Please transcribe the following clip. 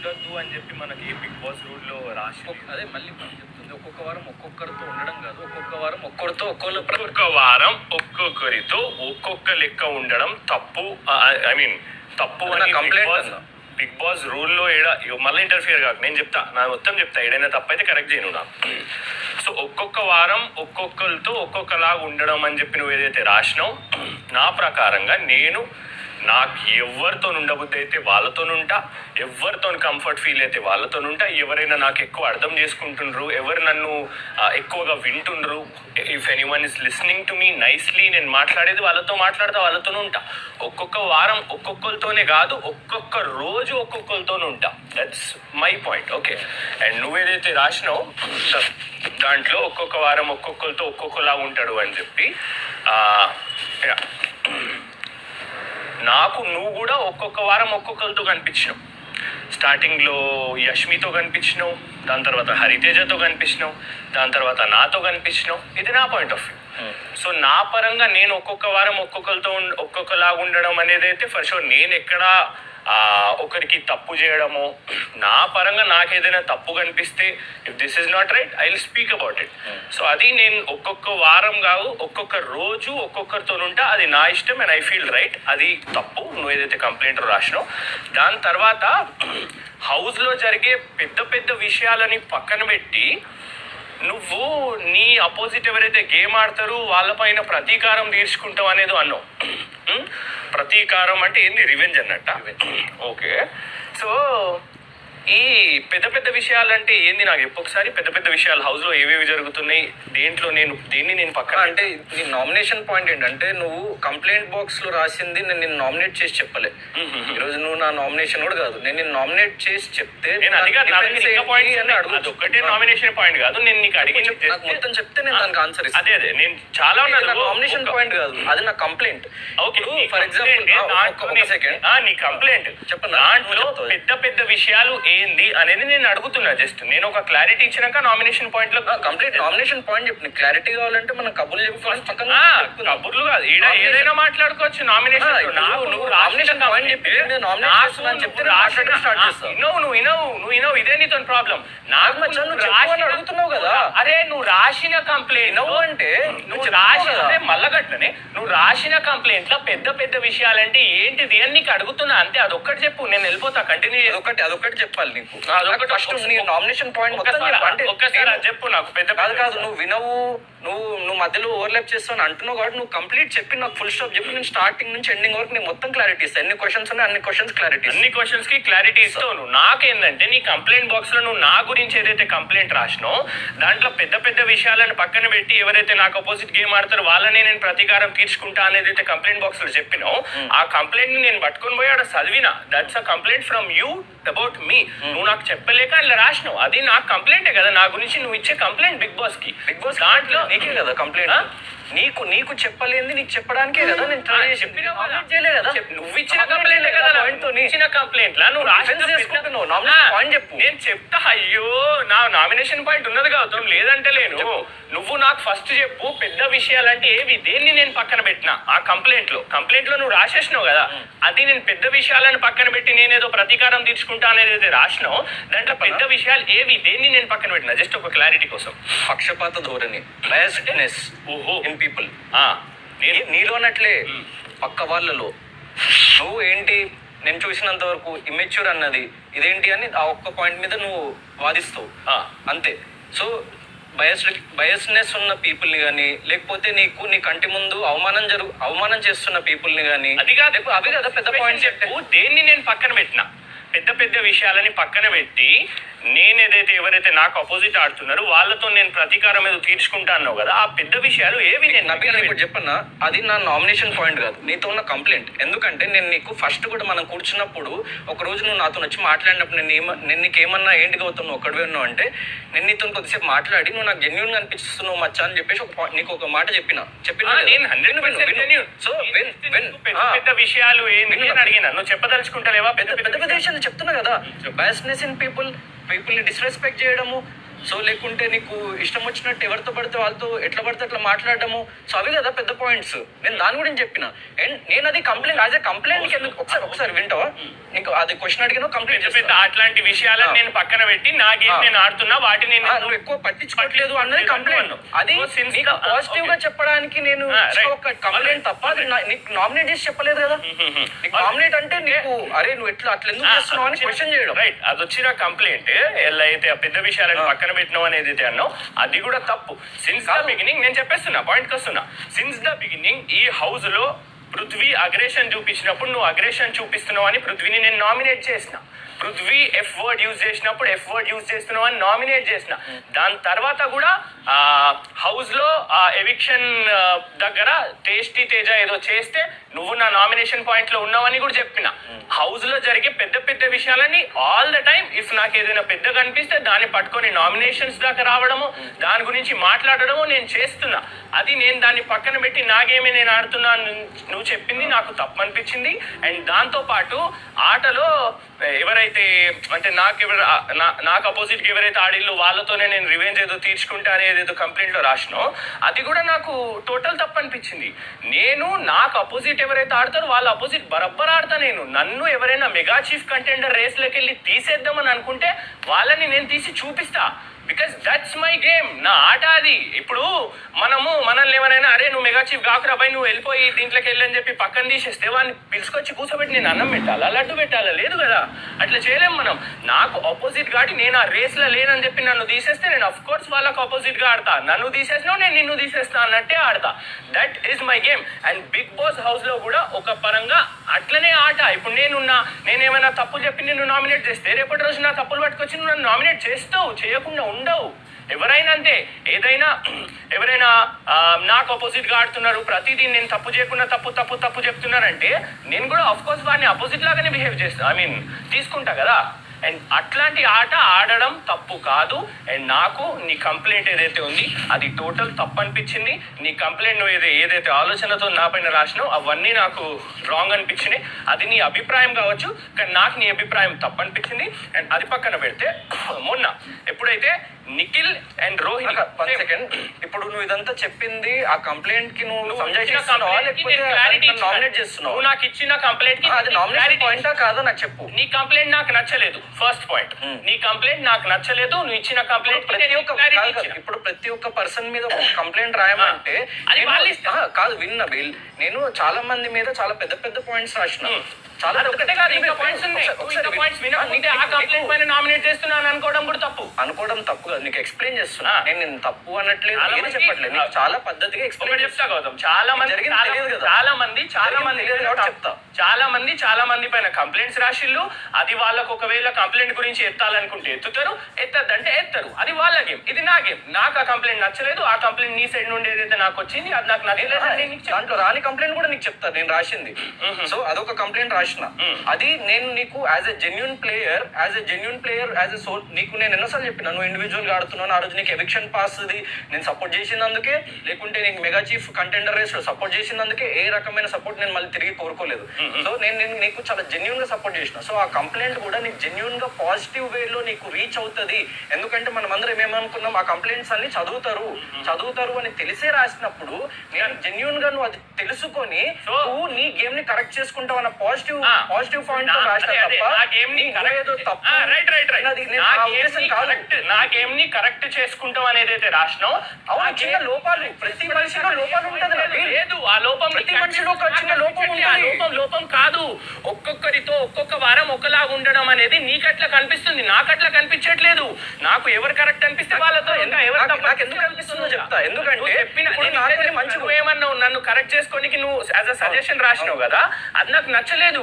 ఉండొద్దు అని చెప్పి మనకి బిగ్ బాస్ రూల్ లో రాసి అదే మళ్ళీ మనం చెప్తుంది ఒక్కొక్క వారం ఒక్కొక్కరితో ఉండడం కాదు, ఒక్కొక్క వారం ఒక్కొక్కరితో ఒక్కొక్క వారం ఒక్కొక్కరితో ఒక్కొక్క లెక్క ఉండడం తప్పు. ఐ మీన్ తప్పు అని కంప్లైంట్ బిగ్ బాస్ రూల్లో మళ్ళీ ఇంటర్ఫియర్ కాక నేను చెప్తా, నా మొత్తం చెప్తా, ఏదైనా తప్పు అయితే కరెక్ట్ చేయను నా. సో ఒక్కొక్క వారం ఒక్కొక్కరితో ఒక్కొక్కలాగా ఉండడం అని చెప్పి నువ్వు ఏదైతే రాసినావు, నా ప్రకారంగా నేను నాకు ఎవరితో ఉండబుద్ధి అయితే వాళ్ళతో ఉంటా, ఎవరితో కంఫర్ట్ ఫీల్ అయితే వాళ్ళతో ఉంటా. ఎవరైనా నాకు ఎక్కువ అర్థం చేసుకుంటుండ్రు, ఎవరు నన్ను ఎక్కువగా వింటుండ్రు, if anyone is listening to me nicely, నేను మాట్లాడేది వాళ్ళతో మాట్లాడతా, వాళ్ళతోనే ఉంటా. ఒక్కొక్క వారం ఒక్కొక్కరితోనే కాదు, ఒక్కొక్క రోజు ఒక్కొక్కరితోనే ఉంటా. That's my point. Okay, and నువ్వేదైతే రాసినావు దాంట్లో ఒక్కొక్క వారం ఒక్కొక్కరితో ఒక్కొక్కలా ఉంటాడు అని చెప్పి, నాకు నువ్వు కూడా ఒక్కొక్క వారం ఒక్కొక్కరితో కనిపించినావు. స్టార్టింగ్లో యష్మితో కనిపించినావు, దాని తర్వాత హరితేజతో కనిపించినావు, దాని తర్వాత నాతో కనిపించినావు. ఇది నా పాయింట్ ఆఫ్ వ్యూ. సో నా పరంగా నేను ఒక్కొక్క వారం ఒక్కొక్కరితో ఒక్కొక్కలాగా ఉండడం అనేది అయితే ఫర్ షూర్. నేను ఎక్కడ ఒకరికి తప్పు చేయడము, నా పరంగా నాకు ఏదైనా తప్పు కనిపిస్తే if this is not right I will speak about it. So అది నేను ఒక్కొక్క వారం కాదు, ఒక్కొక్క రోజు ఒక్కొక్కరితో ఉంటా, అది నా ఇష్టం అండ్ ఐ ఫీల్ రైట్. అది తప్పు నువ్వు ఏదైతే కంప్లైంట్ రాసినావు. దాని తర్వాత హౌస్లో జరిగే పెద్ద పెద్ద విషయాలని పక్కన పెట్టి నువ్వు నీ అపోజిట్ ఎవరైతే గేమ్ ఆడతారో వాళ్ళపైన ప్రతీకారం తీర్చుకుంటావు అనేది అన్నావు. ప్రతీకారం అంటే ఏంది? రివెంజ్ అన్నట్ట. ఓకే, సో ఈ పెద్ద పెద్ద విషయాలు అంటే ఏంది నాకు ఎప్పొకసారి? పెద్ద పెద్ద విషయాలు హౌస్లో ఏవేవి జరుగుతున్నాయి, దేంట్లో నేను పక్కన అంటే నీ నామినేషన్ పాయింట్ ఏంటంటే నువ్వు కంప్లైంట్ బాక్స్ లో రాసింది నేను నిన్ను నామినేట్ చేసి చెప్పలే. ఈరోజు నువ్వు నా నామినేషన్ కూడా కాదు, నేను నిన్ను నామినేట్ చేసి చెప్తే ఒకటే నామినేషన్ పాయింట్ కాదు, నేను నీకు అడిగి మొత్తం చెప్తే నేను దానికి ఆన్సర్ ఇస్తాను. అదే నేను చాలా నామినేషన్ పాయింట్ కాదు, అది నా కంప్లైంట్. ఓకే, ఫర్ ఎగ్జాంపుల్ నీ కంప్లైంట్ చెప్పండి. దాంట్లో పెద్ద పెద్ద విషయాలు ఏంది అనేది నేను అడుగుతున్నా. జస్ట్ నేను ఒక క్లారిటీ ఇచ్చినాక నామినేషన్ పాయింట్ లో కంప్లీట్ నామినేషన్ పాయింట్ చెప్పి క్లారిటీ కావాలంటే మనం కబుర్లు చెప్పుకోవాలి. కబుర్లు కాదు, ఏదైనా మాట్లాడుకోవచ్చు. నామినేషన్ పాయింట్ చెప్పి నువ్వు ఇదే నీతో ప్రాబ్లం. నాకు అడుగుతున్నావు కదా, అరే నువ్వు రాసిన కంప్లైంట్ అంటే నువ్వు రాసిన మల్లగట్లనే నువ్వు రాసిన కంప్లైంట్ లో పెద్ద పెద్ద విషయాలంటే ఏంటిది అని నీకు అడుగుతున్నా అంతే. అదొక్కటి చెప్పు, నేను వెళ్ళిపోతా. కంటిన్యూ అదొకటి చెప్పాలి నీకు. ఫస్ట్ నీ నామినేషన్ పాయింట్ ఒక్కసారి చెప్పు నాకు. పెద్ద కాదు నువ్వు వినవు, నువ్వు మధ్యలో ఓవర్లాప్ చేస్తావు అంటున్నావు కాబట్టి నువ్వు కంప్లీట్ చెప్పి నాకు ఫుల్ స్టాప్ చెప్పి నేను స్టార్టింగ్ నుంచి ఎండింగ్ వరకు నేను మొత్తం క్లారిటీ ఇస్తాను. ఎన్ని క్వశ్చన్స్ ఉన్నాయి అన్ని క్వశ్చన్స్ కి క్లారిటీ ఇస్తావు నువ్వు. నాకేందంటే నీ కంప్లైంట్ బాక్స్ లో నువ్వు నా గురించి ఏదైతే కంప్లైంట్ రాసినావు దాంట్లో పెద్ద పెద్ద విషయాలను పక్కన పెట్టి ఎవరైతే నాకు అపోజిట్ గేమ్ ఆడతారో వాళ్ళనే నేను ప్రతీకారం తీర్చుకుంటా అనేది అయితే కంప్లైంట్ బాక్స్ లో చెప్పినావు. ఆ కంప్లైంట్ ని నేను పట్టుకుని పోయి ఆడ చదివినా. That's a complaint from you about me. నువ్వు నాకు చెప్పలేక ఇలా రాసినావు, అది నాకు కంప్లైంటే కదా. నా గురించి నువ్వు ఇచ్చే కంప్లైంట్ బిగ్ బాస్ దాంట్లో నీకే కదా కంప్లైంట్. నీకు చెప్పలేంది నీకు చెప్పడానికే కదా నేను నువ్వు ఇచ్చిన కంప్లైంట్ కదా. ఇచ్చిన కంప్లైంట్ లా నువ్వు పాయింట్ చెప్పు, నేను చెప్తా. అయ్యో నా నామినేషన్ పాయింట్ ఉన్నది గౌతమ్, లేదంటే లేను. నువ్వు నాకు ఫస్ట్ చెప్పు పెద్ద విషయాలంటే ఏవి, దేన్ని నేను పక్కన పెట్టినా ఆ కంప్లైంట్ లో నువ్వు రాసేసినావు కదా. అది నేను పెద్ద విషయాలను పక్కన పెట్టి నేనేదో ప్రతీకారం తీర్చుకుంటా అనేది రాసినావు. దాంట్లో పెద్ద విషయాలు ఏవి, దేన్ని నేను పక్కన పెట్టినా జస్ట్ ఒక క్లారిటీ కోసం. పక్షపాత ధోరణి, బయాస్డ్నెస్ ఇన్ పీపుల్. నీలోనట్లే పక్క వాళ్ళలో నువ్వు ఏంటి నేను చూసినంత వరకు ఇమ్మెచ్యూర్ అన్నది ఇదేంటి అని ఆ ఒక్క పాయింట్ మీద నువ్వు వాదిస్తావు అంతే. సో బయస్నెస్ ఉన్న పీపుల్ని కానీ లేకపోతే నీ కంటి ముందు అవమానం చేస్తున్న పీపుల్ని కానీ అది కదా పెద్ద పాయింట్ చెప్పు. దేన్ని నేను పక్కన పెట్టినా పెద్ద పెద్ద విషయాలని పక్కన పెట్టి నేనేదైతే ఎవరైతే నాకు అపోజిట్ ఆడుతున్నారో వాళ్ళతో నేను ప్రతీకారం ఏదో తీర్చుకుంటా అన్నావు కదా. ఆ పెద్ద విషయాలు ఏవి నేను చెప్పన్నా, అది నా నామినేషన్ పాయింట్ కాదు, నీతో ఉన్న కంప్లైంట్. ఎందుకంటే నేను నీకు ఫస్ట్ కూడా మనం కూర్చున్నప్పుడు ఒక రోజు నువ్వు నాతో వచ్చి మాట్లాడినప్పుడు నేను నీకేమన్నా ఏంటి గౌతమ్ నువ్వు ఒక్కడివే ఉన్నావు అంటే నేను నీతో కొద్దిసేపు మాట్లాడి నువ్వు నాకు జెన్యూన్ గా అనిపిస్తున్నావు మచ్చా అని చెప్పేసి నీకు ఒక మాట చెప్పిన పెద్ద విషయాలు ఏంటి అడిగినా నువ్వు చెప్పదలుచుకుంటలేవా? పెద్ద పెద్ద విషయాలు చెప్తున్నా కదా. బయాస్నెస్ ఇన్ పీపుల్ని డిస్రెస్పెక్ట్ చేయడము, సో లేకుంటే నీకు ఇష్టం వచ్చినట్టు ఎవరితో పడితే వాళ్ళతో ఎట్లా పడితే అట్లా మాట్లాడడము. సో అవి కదా పెద్ద పాయింట్స్. నేను దాని గురించి చెప్పిన. అండ్ నేను అది కంప్లైంట్ యాజ్ ఎ కంప్లైంట్ ఎందుకు ఒకసారి వింటావా? నీకు అది క్వశ్చన్ అడిగినా కంప్లైంట్ చేస్తా. అట్లాంటి విషయాలను నేను పక్కన పెట్టి నా గేమ్ నేను ఆడుతున్నా, వాటిని నువ్వు ఎక్కువ పట్టించుకోవట్లేదు అన్నది కంప్లైంట్. అది నీకు పాజిటివ్ గా చెప్పడానికి నేను ఒక కంప్లైంట్ తప్ప అది నీకు నామినేట్ చేసి చెప్పలేదు కదా. నీకు నామినేట్ అంటే నీకు అరే నువ్వు ఎట్లా అట్లా ఎందుకు చేస్తున్నావు అని క్వశ్చన్ చేయడం. రైట్, అది వచ్చిన కంప్లైంట్ ఎలా అయితే ఆ పెద్ద విషయాలను పక్కన పెట్టినావు అనేది అయితే అన్నావు, అది కూడా తప్పు. సిన్స్ ద బిగినింగ్ నేను చెప్పేస్తున్నా, పాయింట్కి వస్తున్నా. సిన్స్ ద బిగినింగ్ ఈ హౌస్ లో పృథ్వీ అగ్రెషన్ చూపించినప్పుడు నువ్వు అగ్రెషన్ చూపిస్తున్నావు అని పృథ్వీని నేను నామినేట్ చేసిన. పృథ్వీ ఎఫ్ వర్డ్ యూజ్ చేసినప్పుడు ఎఫ్ వర్డ్ యూజ్ చేస్తున్నావు అని నామినేట్ చేసిన. దాని తర్వాత కూడా హౌస్ లో ఎవిక్షన్ దగ్గర టేస్టీ తేజ ఏదో చేస్తే నువ్వు నా నామినేషన్ పాయింట్ లో ఉన్నావని కూడా చెప్పిన. హౌస్ లో జరిగే పెద్ద పెద్ద విషయాలని ఆల్ ద టైమ్ ఇఫ్ నాకు ఏదైనా పెద్దగా అనిపిస్తే దాన్ని పట్టుకొని నామినేషన్స్ దాకా రావడము, దాని గురించి మాట్లాడడము నేను చేస్తున్నా. అది నేను దాన్ని పక్కన పెట్టి నాగేమి నేను ఆడుతున్నా నువ్వు చెప్పింది నాకు తప్పు అనిపించింది. అండ్ దాంతో పాటు ఆటలో ఎవరైతే అంటే నాకు అపోజిట్ ఎవరైతే ఆడిల్లు వాళ్ళతోనే నేను రివెంజ్ ఏదో తీర్చుకుంటా అనేది ఏదో కంప్లైంట్ లో రాసినో అది కూడా నాకు టోటల్ తప్పు అనిపించింది. నేను నాకు అపోజిట్ ఎవరైతే ఆడతారో వాళ్ళ అపోజిట్ బరబ్బర్ ఆడతా. నన్ను ఎవరైనా మెగా చీఫ్ కంటెండర్ రేస్లోకి వెళ్ళి తీసేద్దామని అనుకుంటే వాళ్ళని నేను తీసి చూపిస్తా. బికాస్ దట్స్ మై గేమ్, నా ఆట అది. ఇప్పుడు మనల్ని ఎవరైనా అరే నువ్వు మెగా చీఫ్ కాకురా బై నువ్వు వెళ్ళిపోయి దీంట్లోకి వెళ్ళని చెప్పి పక్కన తీసేస్తే వాడిని పిలుచుకొచ్చి కూర్చోబెట్టి నేను అన్నం పెట్టాలా, లడ్డు పెట్టాలా? లేదు కదా, అట్లా చేయలేము మనం. నాకు ఆపోజిట్ కాబట్టి నేను ఆ రేస్లో లేనని చెప్పి నన్ను తీసేస్తే నేను అఫ్ కోర్స్ వాళ్ళకు ఆపోజిట్ గా ఆడతా. నన్ను తీసేసినా నేను నిన్ను తీసేస్తా అన్నట్టే ఆడతా. That is my game. And Bigg Boss house లో కూడా ఒక పరంగా అట్లనే ఆట. ఇప్పుడు నేనేమైనా తప్పులు చెప్పి నిన్ను నామినేట్ చేస్తే రేపటి రోజు నా తప్పులు పట్టుకొచ్చి నువ్వు నన్ను నామినేట్ చేస్తావు, చేయకుండా ఉండవు. ఎవరైనా అంతే, ఎవరైనా నాకు అపోజిట్ గా ఆడుతున్నారు, ప్రతిదీ నేను తప్పు చేయకుండా తప్పు చెప్తున్నానంటే నేను కూడా ఆఫ్ కోర్స్ వాడిని అపోజిట్ లాగానే బిహేవ్ చేస్తా, తీసుకుంటా కదా. అండ్ అట్లాంటి ఆట ఆడడం తప్పు కాదు. అండ్ నాకు నీ కంప్లైంట్ ఏదైతే ఉంది అది టోటల్ తప్పు అనిపించింది. నీ కంప్లైంట్ నువ్వు ఏదైతే ఆలోచనతో నా పైన రాసినావు అవన్నీ నాకు రాంగ్ అనిపించినాయి. అది నీ అభిప్రాయం కావచ్చు, కానీ నాకు నీ అభిప్రాయం తప్పు అనిపించింది. అండ్ అది పక్కన పెడితే మొన్న ఎప్పుడైతే నిఖిల్ అండ్ రోహిణి సెకండ్ ఇప్పుడు నువ్వు ఇదంతా చెప్పింది ఆ కంప్లైంట్ కి నువ్వు నామినేట్ చేస్తున్నావు. నాకు ఇచ్చిన కంప్లైంట్ కి అది నామినేషన్ పాయింటా కాదా నాకు చెప్పు. నీ కంప్లైంట్ నాకు నచ్చలేదు, ఫస్ట్ పాయింట్. నీ కంప్లైంట్ నాకు నచ్చలేదు, నువ్వు ఇచ్చిన కంప్లైంట్ ఇప్పుడు ప్రతి ఒక్క పర్సన్ మీద ఒక కంప్లైంట్ రాయమంటే కాదు విన్న బిల్. నేను చాలా మంది మీద చాలా పెద్ద పెద్ద పాయింట్స్ రాసిన. చాలా అనుకోవడం తప్పు కాదు, నీకు ఎక్స్ప్లెయిన్ చేస్తున్నా. నేను తప్పు అనట్లేదు, ఏది చెప్పట్లేదు, నీకు చాలా పద్ధతిగా ఎక్స్ప్లెయిన్ చెప్తా గౌతమ్. చాలా మంది చాలా మంది పైన కంప్లైంట్స్ రాసిళ్ళు. అది వాళ్ళకు ఒకవేళ కంప్లైంట్ గురించి ఎత్తాలనుకుంటే ఎత్తుతారు, ఎత్తద్దంటే ఎత్తరు. అది వాళ్ళ గేమ్, ఇది నా గేమ్. నాకు ఆ కంప్లైంట్ నచ్చలేదు, ఆ కంప్లైంట్ నీ సైడ్ నుండి ఏదైతే నాకు వచ్చింది అది నాకు నచ్చలేదు. దాంట్లో రాని కంప్లైంట్ కూడా నీకు చెప్తాను నేను రాసింది. సో అదొక కంప్లైంట్ రాసిన. అది నేను నీకు as a genuine player as a soul నీకు నేను ఎన్నోసార్లు చెప్పిన నువ్వు ఇండివిజువల్ గా ఆడుతున్నాను. ఆ రోజు నీకు ఎవిక్షన్ పాస్ నేను సపోర్ట్ చేసినందుకే, లేకుంటే నీకు మెగా చీఫ్ కంటెండర్ రేస్ లో సపోర్ట్ చేసినందుకే ఏ రకమైన సపోర్ట్ నేను మళ్ళీ తిరిగి కోరుకోలేదు. సో నేను నీకు చాలా జెన్యూన్ గా సపోర్ట్ చేసిన. సో ఆ కంప్లైంట్ కూడా నీకు జెన్యూన్ గా పాజిటివ్ వేలో నీకు రీచ్ అవుతుంది. ఎందుకంటే మనం అందరం ఏమనుకున్నాం, ఆ కంప్లైంట్స్ అన్ని చదువుతారు అని తెలిసే రాసినప్పుడు నేను జెన్యూన్ గా నువ్వు అది తెలుసుకొని నువ్వు నీ గేమ్ ని కరెక్ట్ చేసుకుంటావు అన్న పాజిటివ్ పాయింట్ నా గేమ్ ని కరెక్ట్ చేసుకుంటాం అనేది అయితే రాసినావు. అవును, చిన్న లోపాలు ప్రతి మనిషిలో లోపాలు ఉంటది. లేదు, ఆ లోపం ప్రతి మనిషిలో ఒక చిన్న లోపం కాదు. ఒక్కొక్కరితో ఒక్కొక్క వారం ఒకలాగా ఉండడం అనేది నీకట్లా కనిపిస్తుంది, నాకట్లా కనిపించట్లేదు. నాకు ఎవరు కరెక్ట్ అనిపిస్తే వాళ్ళతో ఎందుకు కనిపిస్తుందో చెప్తా. ఎందుకంటే ఏమన్నావు, నన్ను కరెక్ట్ చేసుకోనికి నువ్వు యాజ్ అ సజెషన్ రాసినావు కదా, అది నాకు నచ్చలేదు.